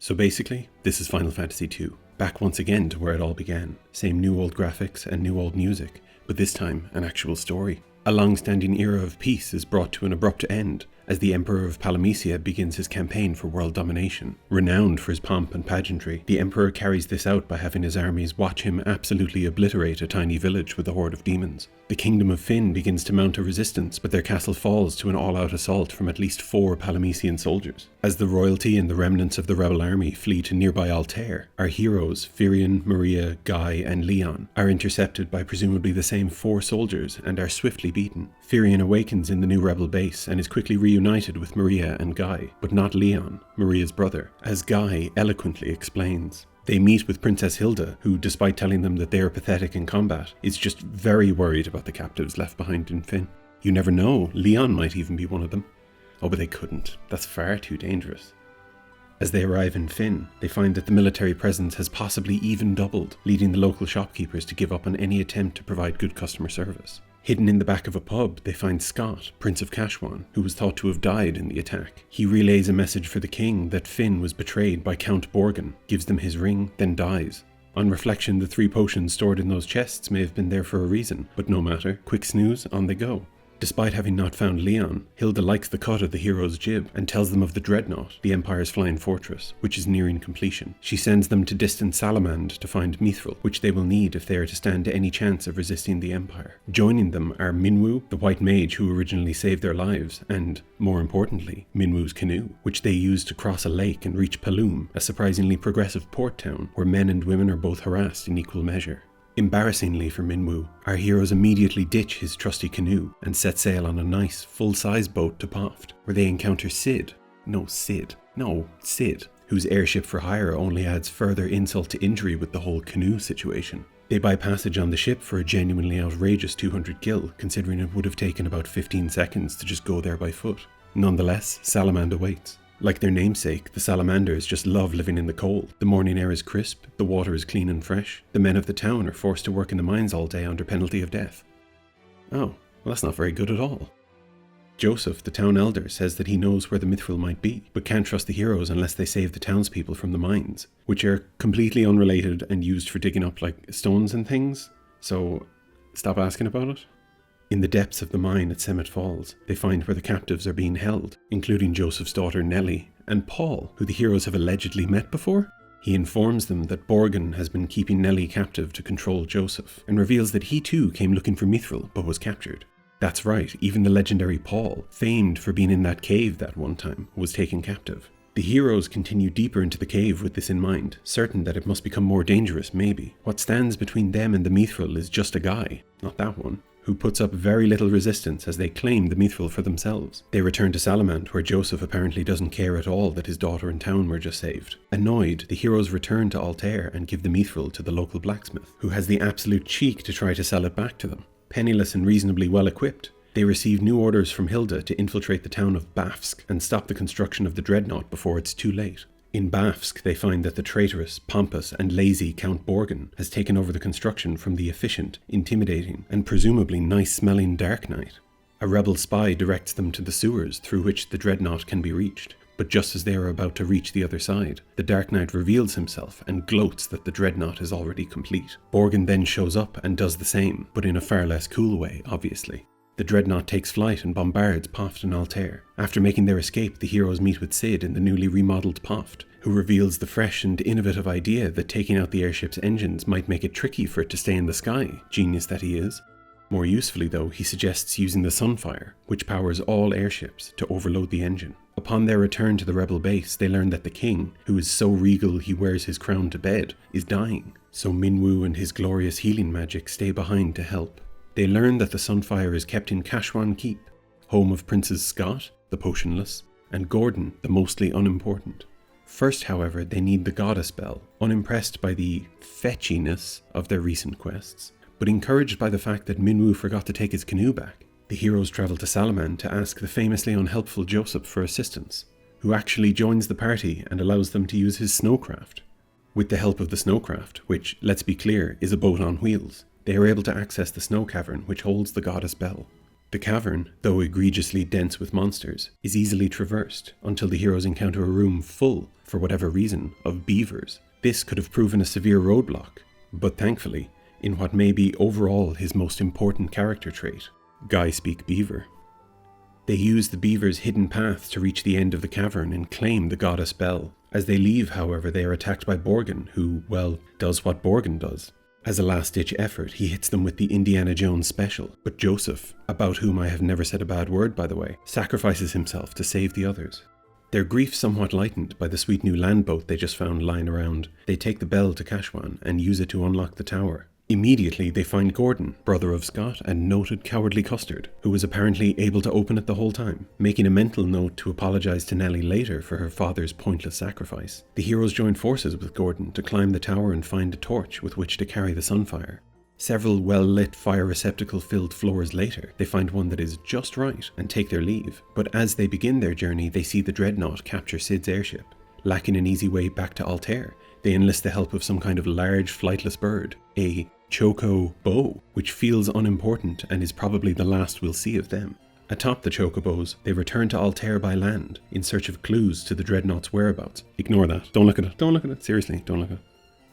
So basically, this is Final Fantasy II, back once again to where it all began. Same new old graphics and new old music, but this time an actual story. A long-standing era of peace is brought to an abrupt end as the Emperor of Palamecia begins his campaign for world domination. Renowned for his pomp and pageantry, the Emperor carries this out by having his armies watch him absolutely obliterate a tiny village with a horde of demons. The Kingdom of Fynn begins to mount a resistance, but their castle falls to an all-out assault from at least 4 Palamecian soldiers. As the royalty and the remnants of the rebel army flee to nearby Altair, our heroes, Firion, Maria, Guy, and Leon, are intercepted by presumably the same 4 soldiers and are swiftly beaten. Firion awakens in the new rebel base and is quickly reunited with Maria and Guy, but not Leon, Maria's brother, as Guy eloquently explains. They meet with Princess Hilda, who, despite telling them that they are pathetic in combat, is just very worried about the captives left behind in Fynn. You never know, Leon might even be one of them. Oh, but they couldn't. That's far too dangerous. As they arrive in Fynn, they find that the military presence has possibly even doubled, leading the local shopkeepers to give up on any attempt to provide good customer service. Hidden in the back of a pub, they find Scott, Prince of Kashwan, who was thought to have died in the attack. He relays a message for the king that Fynn was betrayed by Count Borgen, gives them his ring, then dies. On reflection, the 3 potions stored in those chests may have been there for a reason, but no matter, quick snooze, on they go. Despite having not found Leon, Hilda likes the cut of the hero's jib and tells them of the Dreadnought, the Empire's flying fortress, which is nearing completion. She sends them to distant Salamand to find Mithril, which they will need if they are to stand any chance of resisting the Empire. Joining them are Minwu, the white mage who originally saved their lives, and, more importantly, Minwu's canoe, which they use to cross a lake and reach Paloom, a surprisingly progressive port town where men and women are both harassed in equal measure. Embarrassingly for Minwu, our heroes immediately ditch his trusty canoe and set sail on a nice, full-size boat to Poft, where they encounter Sid, whose airship for hire only adds further insult to injury with the whole canoe situation. They buy passage on the ship for a genuinely outrageous 200 gil, considering it would have taken about 15 seconds to just go there by foot. Nonetheless, Salamand awaits. Like their namesake, the salamanders just love living in the cold. The morning air is crisp, the water is clean and fresh. The men of the town are forced to work in the mines all day under penalty of death. Oh, well, that's not very good at all. Joseph, the town elder, says that he knows where the Mithril might be, but can't trust the heroes unless they save the townspeople from the mines, which are completely unrelated and used for digging up like stones and things, so stop asking about it. In the depths of the mine at Semet Falls, they find where the captives are being held, including Joseph's daughter Nellie, and Paul, who the heroes have allegedly met before. He informs them that Borgen has been keeping Nellie captive to control Joseph, and reveals that he too came looking for Mithril, but was captured. That's right, even the legendary Paul, famed for being in that cave that one time, was taken captive. The heroes continue deeper into the cave with this in mind, certain that it must become more dangerous maybe. What stands between them and the Mithril is just a guy, not that one, who puts up very little resistance as they claim the Mithril for themselves. They return to Salamand, where Joseph apparently doesn't care at all that his daughter and town were just saved. Annoyed, the heroes return to Altair and give the Mithril to the local blacksmith, who has the absolute cheek to try to sell it back to them. Penniless and reasonably well equipped, they receive new orders from Hilda to infiltrate the town of Bafsk and stop the construction of the Dreadnought before it's too late. In Bafsk, they find that the traitorous, pompous, and lazy Count Borgen has taken over the construction from the efficient, intimidating, and presumably nice-smelling Dark Knight. A rebel spy directs them to the sewers through which the Dreadnought can be reached, but just as they are about to reach the other side, the Dark Knight reveals himself and gloats that the Dreadnought is already complete. Borgen then shows up and does the same, but in a far less cool way, obviously. The Dreadnought takes flight and bombards Poft and Altair. After making their escape, the heroes meet with Sid in the newly remodeled Poft, who reveals the fresh and innovative idea that taking out the airship's engines might make it tricky for it to stay in the sky, genius that he is. More usefully though, he suggests using the Sunfire, which powers all airships, to overload the engine. Upon their return to the rebel base, they learn that the king, who is so regal he wears his crown to bed, is dying, so Minwu and his glorious healing magic stay behind to help. They learn that the Sunfire is kept in Kashwan Keep, home of Princes Scott, the potionless, and Gordon, the mostly unimportant. First, however, they need the Goddess Bell, unimpressed by the fetchiness of their recent quests, but encouraged by the fact that Minwu forgot to take his canoe back. The heroes travel to Salamand to ask the famously unhelpful Joseph for assistance, who actually joins the party and allows them to use his snowcraft. With the help of the snowcraft, which, let's be clear, is a boat on wheels, they are able to access the snow cavern which holds the Goddess Bell. The cavern, though egregiously dense with monsters, is easily traversed until the heroes encounter a room full, for whatever reason, of beavers. This could have proven a severe roadblock, but thankfully, in what may be overall his most important character trait, Guy speak beaver. They use the beaver's hidden path to reach the end of the cavern and claim the goddess Belle. As they leave, however, they are attacked by Borgin, who, well, does what Borgin does. As a last-ditch effort, he hits them with the Indiana Jones special, but Joseph, about whom I have never said a bad word by the way, sacrifices himself to save the others. Their grief somewhat lightened by the sweet new land boat they just found lying around, they take the bell to Kashwan and use it to unlock the tower. Immediately they find Gordon, brother of Scott and noted cowardly Custard, who was apparently able to open it the whole time, making a mental note to apologise to Nellie later for her father's pointless sacrifice. The heroes join forces with Gordon to climb the tower and find a torch with which to carry the Sunfire. Several well-lit fire receptacle-filled floors later, they find one that is just right and take their leave, but as they begin their journey they see the Dreadnought capture Cid's airship. Lacking an easy way back to Altair, they enlist the help of some kind of large flightless bird, a chocobo, which feels unimportant and is probably the last we'll see of them. Atop the chocobos, they return to Altair by land in search of clues to the Dreadnought's whereabouts. Ignore that. Don't look at it. Don't look at it. Seriously, don't look at it.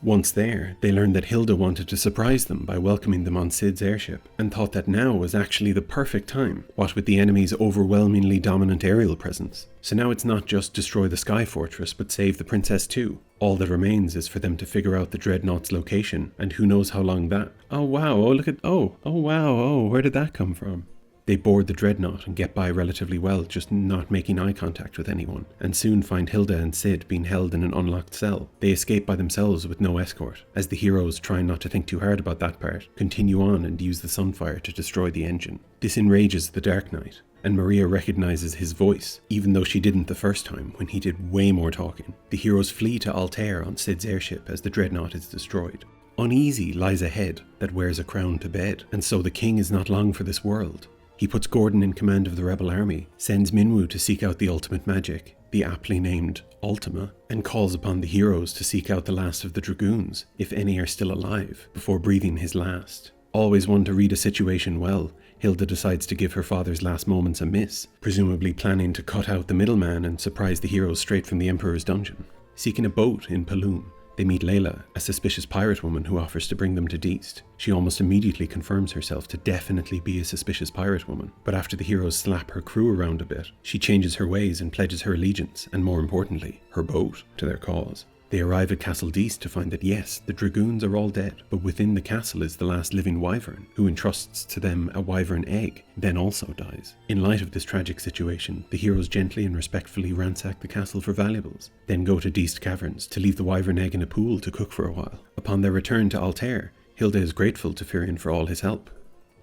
Once there, they learn that Hilda wanted to surprise them by welcoming them on Cid's airship, and thought that now was actually the perfect time, what with the enemy's overwhelmingly dominant aerial presence. So now it's not just destroy the Sky Fortress, but save the princess too. All that remains is for them to figure out the Dreadnought's location, and who knows how long that... Oh wow, oh look at... oh wow, oh where did that come from? They board the Dreadnought and get by relatively well, just not making eye contact with anyone, and soon find Hilda and Cid being held in an unlocked cell. They escape by themselves with no escort, as the heroes, trying not to think too hard about that part, continue on and use the Sunfire to destroy the engine. This enrages the Dark Knight, and Maria recognizes his voice, even though she didn't the first time, when he did way more talking. The heroes flee to Altair on Cid's airship as the Dreadnought is destroyed. Uneasy lies a head that wears a crown to bed, and so the king is not long for this world. He puts Gordon in command of the rebel army, sends Minwu to seek out the ultimate magic, the aptly named Ultima, and calls upon the heroes to seek out the last of the dragoons, if any are still alive, before breathing his last. Always one to read a situation well, Hilda decides to give her father's last moments a miss, presumably planning to cut out the middleman and surprise the heroes straight from the Emperor's dungeon. Seeking a boat in Paloom, they meet Layla, a suspicious pirate woman who offers to bring them to Deist. She almost immediately confirms herself to definitely be a suspicious pirate woman, but after the heroes slap her crew around a bit, she changes her ways and pledges her allegiance, and more importantly, her boat, to their cause. They arrive at Castle Deist to find that yes, the dragoons are all dead, but within the castle is the last living wyvern, who entrusts to them a wyvern egg, then also dies. In light of this tragic situation, the heroes gently and respectfully ransack the castle for valuables, then go to Deist Caverns to leave the wyvern egg in a pool to cook for a while. Upon their return to Altair, Hilda is grateful to Firion for all his help.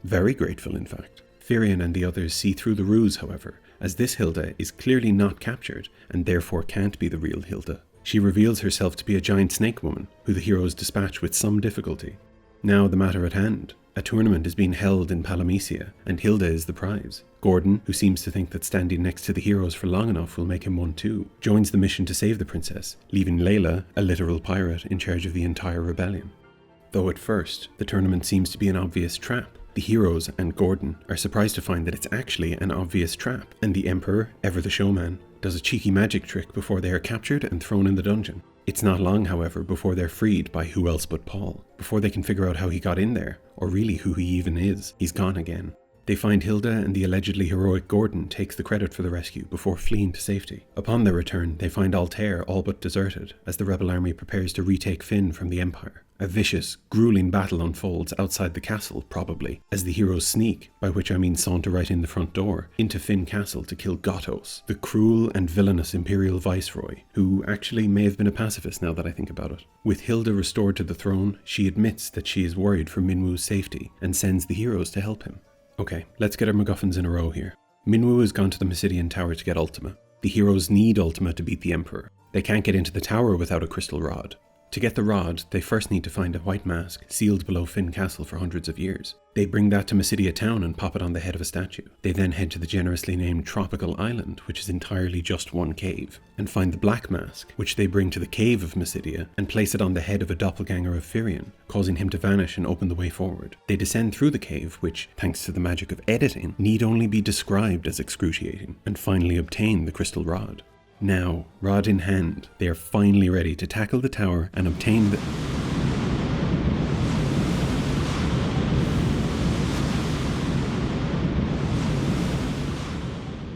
Very grateful, in fact. Firion and the others see through the ruse, however, as this Hilda is clearly not captured, and therefore can't be the real Hilda. She reveals herself to be a giant snake woman, who the heroes dispatch with some difficulty. Now the matter at hand. A tournament is being held in Palamecia, and Hilda is the prize. Gordon, who seems to think that standing next to the heroes for long enough will make him one too, joins the mission to save the princess, leaving Layla, a literal pirate, in charge of the entire rebellion. Though at first, the tournament seems to be an obvious trap, the heroes and Gordon are surprised to find that it's actually an obvious trap, and the Emperor, ever the showman, does a cheeky magic trick before they are captured and thrown in the dungeon. It's not long, however, before they're freed by who else but Paul. Before they can figure out how he got in there, or really who he even is, he's gone again. They find Hilda, and the allegedly heroic Gordon takes the credit for the rescue before fleeing to safety. Upon their return, they find Altair all but deserted, as the rebel army prepares to retake Fynn from the Empire. A vicious, grueling battle unfolds outside the castle, probably, as the heroes sneak, by which I mean saunter right in the front door, into Fynn Castle to kill Gotos, the cruel and villainous imperial viceroy, who actually may have been a pacifist now that I think about it. With Hilda restored to the throne, she admits that she is worried for Minwu's safety, and sends the heroes to help him. Okay, let's get our MacGuffins in a row here. Minwu has gone to the Midian Tower to get Ultima. The heroes need Ultima to beat the Emperor. They can't get into the tower without a crystal rod. To get the rod, they first need to find a white mask sealed below Finn Castle for hundreds of years. They bring that to Mysidia town and pop it on the head of a statue. They then head to the generously named Tropical Island, which is entirely just one cave, and find the black mask, which they bring to the cave of Mysidia and place it on the head of a doppelganger of Firion, causing him to vanish and open the way forward. They descend through the cave, which, thanks to the magic of editing, need only be described as excruciating, and finally obtain the crystal rod. Now, rod in hand, they are finally ready to tackle the tower and obtain the...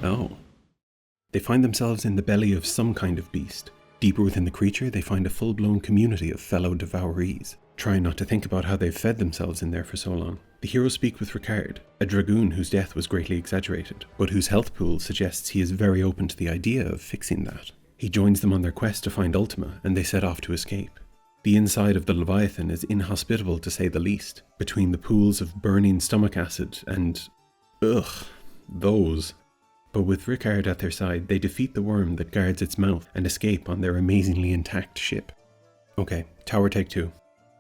Oh. They find themselves in the belly of some kind of beast. Deeper within the creature, they find a full-blown community of fellow devourees, trying not to think about how they've fed themselves in there for so long. The heroes speak with Ricard, a dragoon whose death was greatly exaggerated, but whose health pool suggests he is very open to the idea of fixing that. He joins them on their quest to find Ultima, and they set off to escape. The inside of the Leviathan is inhospitable to say the least, between the pools of burning stomach acid and... those. But with Ricard at their side, they defeat the worm that guards its mouth and escape on their amazingly intact ship. Okay, tower take 2.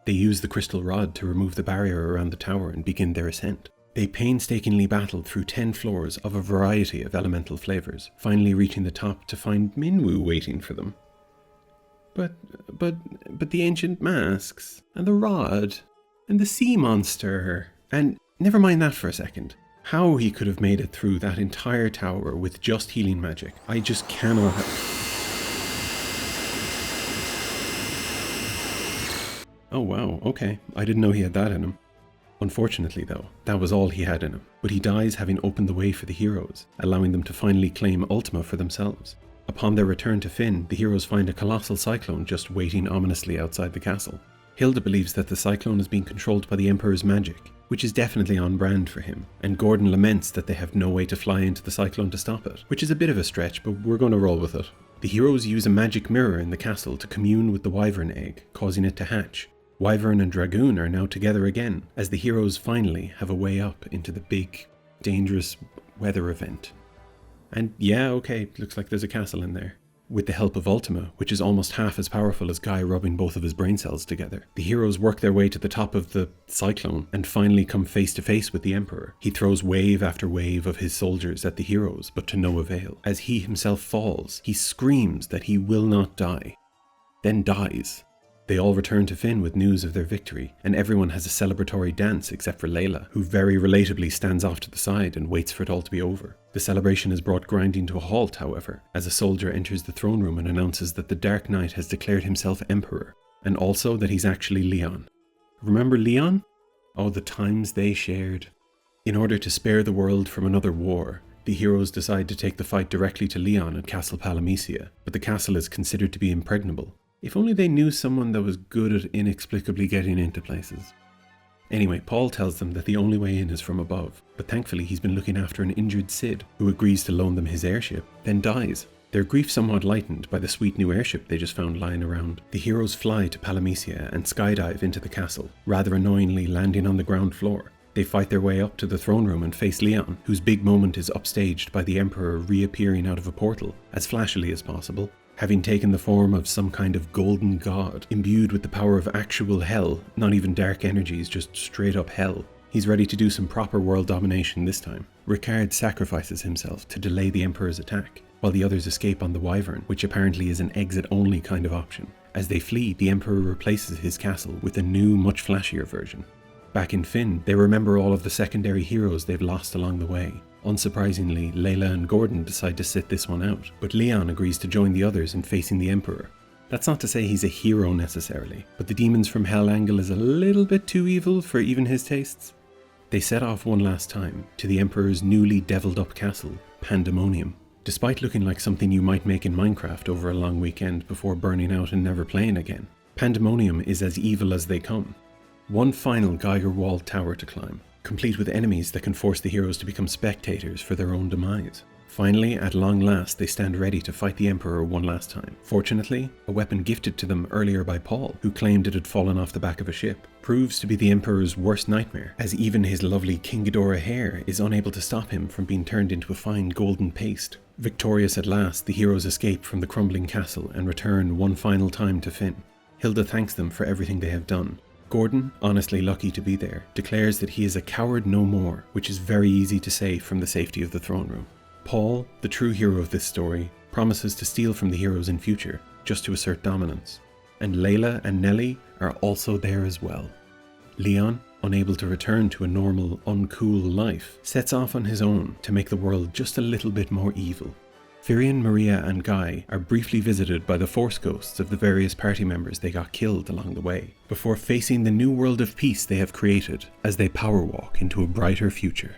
They use the crystal rod to remove the barrier around the tower and begin their ascent. They painstakingly battle through 10 floors of a variety of elemental flavors, finally reaching the top to find Minwu waiting for them. But the ancient masks, and the rod, and the sea monster, and never mind that for a second. How he could have made it through that entire tower with just healing magic, I just cannot Oh wow, okay, I didn't know he had that in him. Unfortunately though, that was all he had in him, but he dies having opened the way for the heroes, allowing them to finally claim Ultima for themselves. Upon their return to Finn, the heroes find a colossal cyclone just waiting ominously outside the castle. Hilda believes that the cyclone is being controlled by the Emperor's magic, which is definitely on brand for him, and Gordon laments that they have no way to fly into the cyclone to stop it, which is a bit of a stretch, but we're going to roll with it. The heroes use a magic mirror in the castle to commune with the wyvern egg, causing it to hatch. Wyvern and Dragoon are now together again, as the heroes finally have a way up into the big, dangerous weather event. And yeah, okay, looks like there's a castle in there. With the help of Ultima, which is almost half as powerful as Guy rubbing both of his brain cells together, the heroes work their way to the top of the cyclone and finally come face to face with the Emperor. He throws wave after wave of his soldiers at the heroes, but to no avail. As he himself falls, he screams that he will not die, then dies. They all return to Finn with news of their victory, and everyone has a celebratory dance except for Layla, who very relatably stands off to the side and waits for it all to be over. The celebration is brought grinding to a halt, however, as a soldier enters the throne room and announces that the Dark Knight has declared himself Emperor, and also that he's actually Leon. Remember Leon? Oh, the times they shared. In order to spare the world from another war, the heroes decide to take the fight directly to Leon at Castle Palamecia, but the castle is considered to be impregnable. If only they knew someone that was good at inexplicably getting into places. Anyway, Paul tells them that the only way in is from above, but thankfully he's been looking after an injured Cid, who agrees to loan them his airship, then dies. Their grief somewhat lightened by the sweet new airship they just found lying around. The heroes fly to Palamecia and skydive into the castle, rather annoyingly landing on the ground floor. They fight their way up to the throne room and face Leon, whose big moment is upstaged by the Emperor reappearing out of a portal, as flashily as possible, having taken the form of some kind of golden god, imbued with the power of actual hell, not even dark energies, just straight up hell. He's ready to do some proper world domination this time. Ricard sacrifices himself to delay the Emperor's attack, while the others escape on the Wyvern, which apparently is an exit-only kind of option. As they flee, the Emperor replaces his castle with a new, much flashier version. Back in Finn, they remember all of the secondary heroes they've lost along the way. Unsurprisingly, Layla and Gordon decide to sit this one out, but Leon agrees to join the others in facing the Emperor. That's not to say he's a hero necessarily, but the demons from Hell angle is a little bit too evil for even his tastes. They set off one last time to the Emperor's newly deviled up castle, Pandemonium. Despite looking like something you might make in Minecraft over a long weekend before burning out and never playing again, Pandemonium is as evil as they come. One final Geiger-walled tower to climb, complete with enemies that can force the heroes to become spectators for their own demise. Finally, at long last, they stand ready to fight the Emperor one last time. Fortunately, a weapon gifted to them earlier by Paul, who claimed it had fallen off the back of a ship, proves to be the Emperor's worst nightmare, as even his lovely King Ghidorah hair is unable to stop him from being turned into a fine golden paste. Victorious at last, the heroes escape from the crumbling castle and return one final time to Finn. Hilda thanks them for everything they have done. Gordon, honestly lucky to be there, declares that he is a coward no more, which is very easy to say from the safety of the throne room. Paul, the true hero of this story, promises to steal from the heroes in future, just to assert dominance. And Layla and Nellie are also there as well. Leon, unable to return to a normal, uncool life, sets off on his own to make the world just a little bit more evil. Firion, Maria and Guy are briefly visited by the force ghosts of the various party members they got killed along the way, before facing the new world of peace they have created as they power walk into a brighter future.